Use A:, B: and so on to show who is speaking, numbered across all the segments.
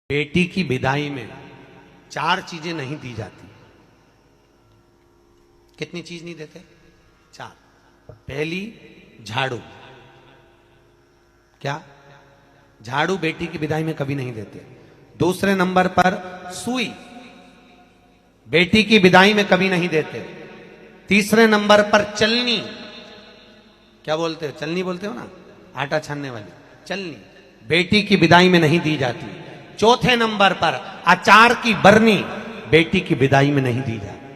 A: बेटी की विदाई में 4 चीजें नहीं दी जाती। कितनी चीज नहीं देते? 4। पहली, झाड़ू। क्या? झाड़ू बेटी की विदाई में कभी नहीं देते। दूसरे नंबर पर सुई, बेटी की विदाई में कभी नहीं देते। तीसरे नंबर पर चलनी। क्या बोलते हो? चलनी बोलते हो ना, आटा छानने वाली चलनी, बेटी की विदाई में नहीं दी जाती। चौथे नंबर पर अचार की बरनी, बेटी की विदाई में नहीं दी जाती।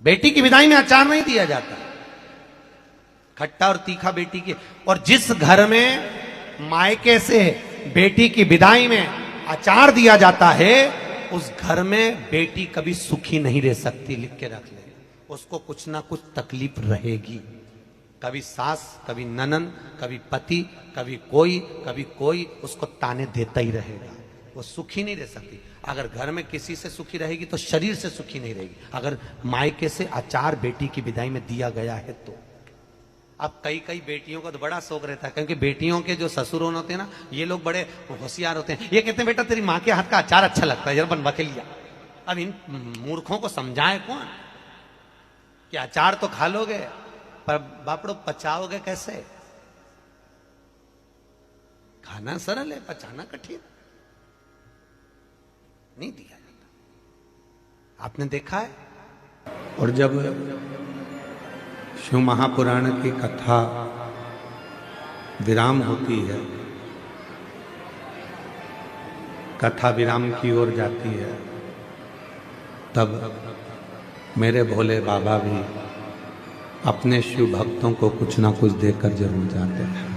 A: बेटी की विदाई में अचार नहीं दिया जाता, खट्टा और तीखा बेटी की। और जिस घर में मायके से बेटी की विदाई में अचार दिया जाता है, उस घर में बेटी कभी सुखी नहीं रह सकती। लिख के रख ले, उसको कुछ ना कुछ तकलीफ रहेगी। कभी सास, कभी ननन, कभी पति, कभी कोई उसको ताने देता ही रहेगा। वो सुखी नहीं रह सकती। अगर घर में किसी से सुखी रहेगी तो शरीर से सुखी नहीं रहेगी। अगर मायके से अचार बेटी की विदाई में दिया गया है तो। अब कई बेटियों को तो बड़ा शौक रहता है, क्योंकि बेटियों के जो ससुर होते हैं ना, ये लोग बड़े होशियार होते हैं। ये कहते हैं बेटा तेरी माँ के हाथ का अचार अच्छा लगता है, जरा बनवा के लिया। अब इन मूर्खों को समझाए कौन कि अचार तो खा लोगे पर बापड़ो पचाओगे कैसे? खाना सरल है, पचाना कठिन। नहीं दिया जाता। आपने देखा है?
B: और जब शिव महापुराण की कथा विराम होती है, कथा विराम की ओर जाती है, तब मेरे भोले बाबा भी अपने शिव भक्तों को कुछ ना कुछ देकर जरूर जाते हैं।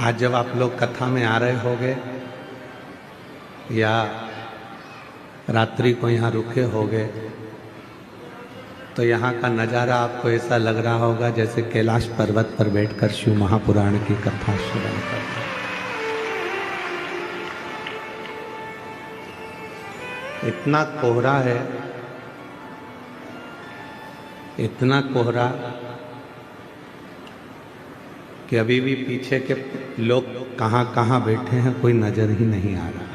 B: आज जब आप लोग कथा में आ रहे होंगे या रात्रि को यहाँ रुके होंगे, तो यहाँ का नज़ारा आपको ऐसा लग रहा होगा जैसे कैलाश पर्वत पर बैठकर शिव महापुराण की कथा श्रवण कर रहे हैं। इतना कोहरा है, इतना कोहरा कि अभी भी पीछे के लोग कहाँ कहाँ बैठे हैं कोई नजर ही नहीं आ रहा।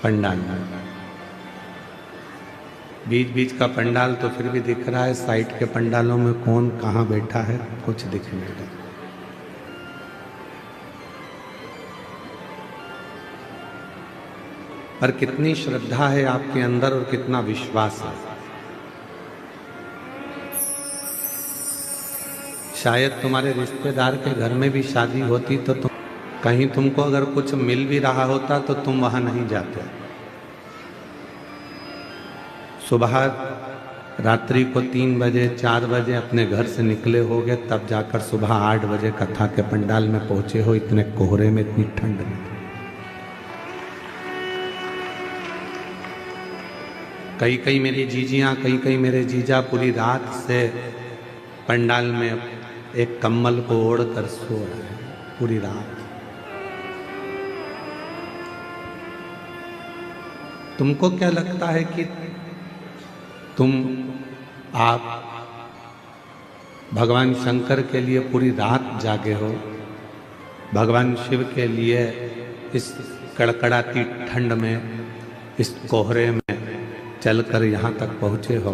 B: पंडाल बीच बीच का पंडाल तो फिर भी दिख रहा है, साइड के पंडालों में कौन कहाँ बैठा है कुछ दिख नहीं रहा। पर कितनी श्रद्धा है आपके अंदर और कितना विश्वास है। शायद तुम्हारे रिश्तेदार के घर में भी शादी होती तो तुम कहीं, तुमको अगर कुछ मिल भी रहा होता तो तुम वहां नहीं जाते। सुबह रात्रि को 3 बजे 4 बजे अपने घर से निकले होगे, तब जाकर सुबह 8 बजे कथा के पंडाल में पहुंचे हो, इतने कोहरे में, इतनी ठंड में। कई मेरी जीजियां, कई मेरे जीजा पूरी रात से पंडाल में एक कम्बल को ओढ़ कर सो रहे हैं पूरी रात। तुमको क्या लगता है कि आप भगवान शंकर के लिए पूरी रात जागे हो, भगवान शिव के लिए इस कड़कड़ाती ठंड में, इस कोहरे में चलकर यहाँ तक पहुँचे हो,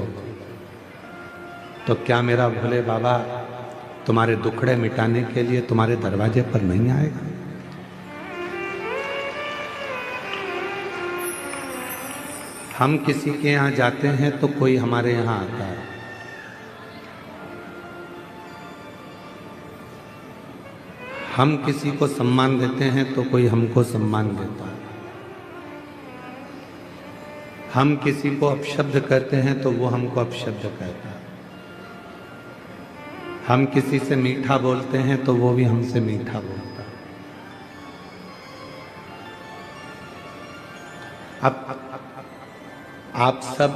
B: तो क्या मेरा भोले बाबा तुम्हारे दुखड़े मिटाने के लिए तुम्हारे दरवाजे पर नहीं आएगा? हम किसी के यहाँ जाते हैं तो कोई हमारे यहाँ आता है। हम किसी को सम्मान देते हैं तो कोई हमको सम्मान देता है। हम किसी को अपशब्द कहते हैं तो वो हमको अपशब्द कहता है। हम किसी से मीठा बोलते हैं तो वो भी हमसे मीठा बोलता है। अब आप सब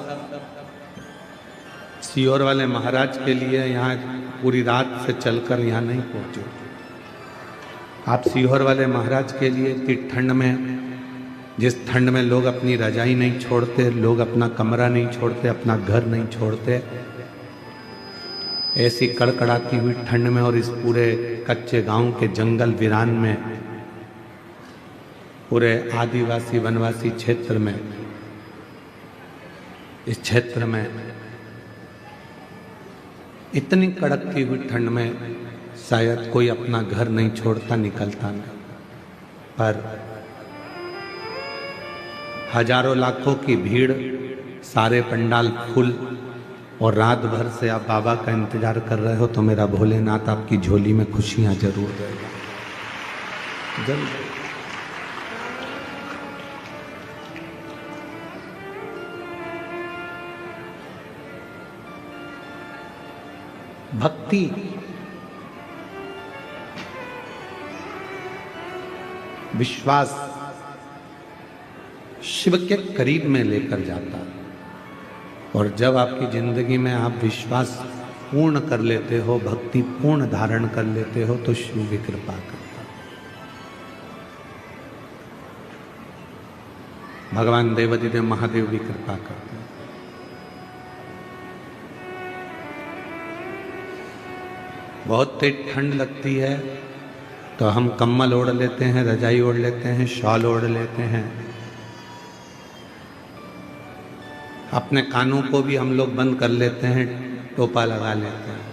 B: सीहोर वाले महाराज के लिए यहाँ पूरी रात से चलकर यहाँ नहीं पहुँचे। आप सीहोर वाले महाराज के लिए इतनी ठंड में जिस ठंड में लोग अपनी रजाई नहीं छोड़ते, लोग अपना कमरा नहीं छोड़ते, अपना घर नहीं छोड़ते, ऐसी कड़कड़ाती हुई ठंड में और इस पूरे कच्चे गांव के जंगल वीरान में, पूरे आदिवासी वनवासी क्षेत्र में, इस क्षेत्र में इतनी कड़कती हुई ठंड में शायद कोई अपना घर नहीं छोड़ता, निकलता नहीं। पर हजारों लाखों की भीड़, सारे पंडाल फुल, और रात भर से आप बाबा का इंतजार कर रहे हो, तो मेरा भोलेनाथ आपकी झोली में खुशियां जरूर देगा, जरूर। भक्ति विश्वास शिव के करीब में लेकर जाता है, और जब आपकी जिंदगी में आप विश्वास पूर्ण कर लेते हो, भक्ति पूर्ण धारण कर लेते हो, तो शिव भी कृपा करता है। भगवान देवादिदेव महादेव भी कृपा करते हैं। बहुत तेज ठंड लगती है तो हम कम्बल ओढ़ लेते हैं, रजाई ओढ़ लेते हैं, शॉल ओढ़ लेते हैं, अपने कानों को भी हम लोग बंद कर लेते हैं, टोपा लगा लेते हैं।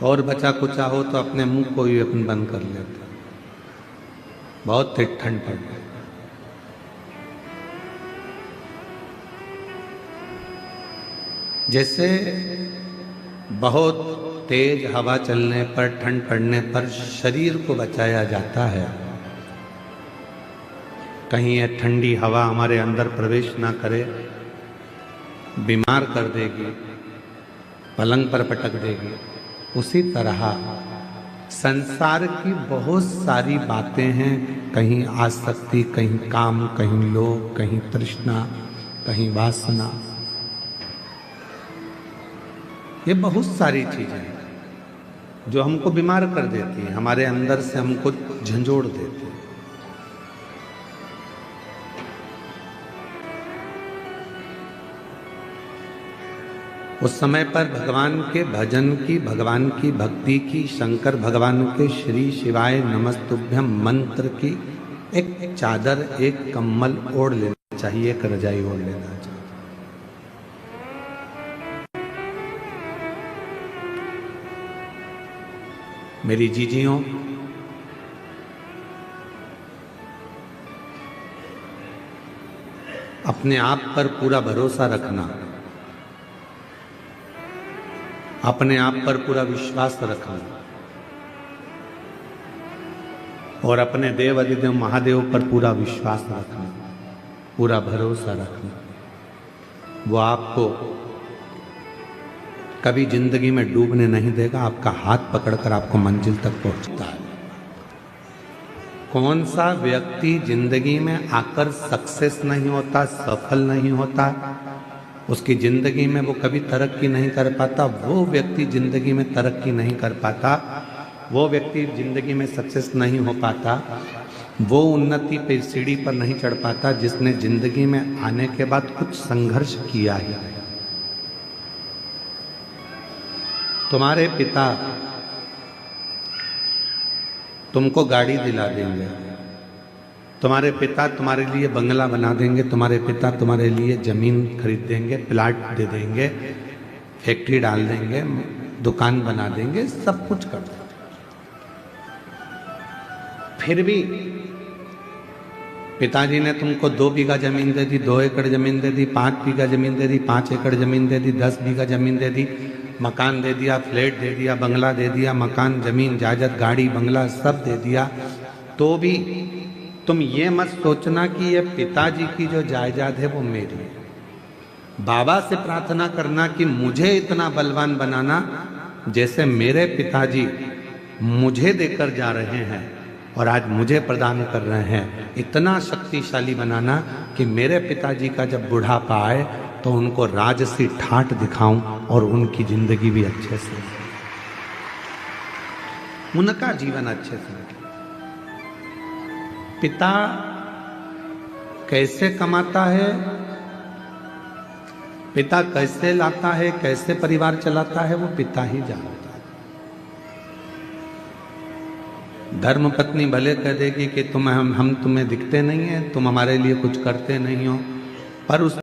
B: और बचा कुचा हो तो अपने मुंह को भी अपन बंद कर लेते हैं। बहुत तेज ठंड पड़ गई। जैसे बहुत तेज हवा चलने पर, ठंड पड़ने पर शरीर को बचाया जाता है, कहीं ये ठंडी हवा हमारे अंदर प्रवेश ना करे, बीमार कर देगी, पलंग पर पटक देगी, उसी तरह संसार की बहुत सारी बातें हैं, कहीं आसक्ति, कहीं काम, कहीं लोभ, कहीं तृष्णा, कहीं वासना, ये बहुत सारी चीजें हैं जो हमको बीमार कर देती हैं, हमारे अंदर से हमको झंझोड़ देती हैं। उस समय पर भगवान के भजन की, भगवान की भक्ति की, शंकर भगवान के श्री शिवाय नमस्तुभ्यम मंत्र की एक चादर, एक कम्बल ओढ़ लेना चाहिए, एक रजाई ओढ़ लेना चाहिए। मेरी जीजियों, अपने आप पर पूरा भरोसा रखना, अपने आप पर पूरा विश्वास रखना, और अपने देव अधिदेव महादेव पर पूरा विश्वास रखना, पूरा भरोसा रखना। वो आपको कभी जिंदगी में डूबने नहीं देगा, आपका हाथ पकड़कर आपको मंजिल तक पहुंचता है। कौन सा व्यक्ति जिंदगी में आकर सक्सेस नहीं होता, सफल नहीं होता, उसकी जिंदगी में वो कभी तरक्की नहीं कर पाता, वो व्यक्ति जिंदगी में तरक्की नहीं कर पाता, वो व्यक्ति जिंदगी में सक्सेस नहीं हो पाता, वो उन्नति पे सीढ़ी पर नहीं चढ़ पाता जिसने जिंदगी में आने के बाद कुछ संघर्ष किया है। तुम्हारे पिता तुमको गाड़ी दिला देंगे, तुम्हारे पिता तुम्हारे लिए बंगला बना देंगे, तुम्हारे पिता तुम्हारे लिए जमीन खरीद देंगे, प्लाट दे देंगे, फैक्ट्री डाल देंगे, दुकान बना देंगे, सब कुछ कर देंगे। फिर भी पिताजी ने तुमको 2 बीघा जमीन दे दी, 2 एकड़ जमीन दे दी, 5 बीघा जमीन दे दी, 5 एकड़ जमीन दे दी, 10 बीघा जमीन दे दी, मकान दे दिया, फ्लैट दे दिया, बंगला दे दिया, मकान, जमीन, जायदाद, गाड़ी, बंगला सब दे दिया, तो भी तुम ये मत सोचना कि ये पिताजी की जो जायदाद है वो मेरी है। बाबा से प्रार्थना करना कि मुझे इतना बलवान बनाना जैसे मेरे पिताजी मुझे देकर जा रहे हैं और आज मुझे प्रदान कर रहे हैं, इतना शक्तिशाली बनाना कि मेरे पिताजी का जब बुढ़ापा आए तो उनको राजसी ठाठ दिखाऊं और उनकी जिंदगी भी अच्छे से, उनका जीवन अच्छे से। पिता कैसे कमाता है, पिता कैसे लाता है, कैसे परिवार चलाता है, वो पिता ही जानता है। धर्म पत्नी भले कह देगी कि हम तुम्हें दिखते नहीं है, तुम हमारे लिए कुछ करते नहीं हो, पर उस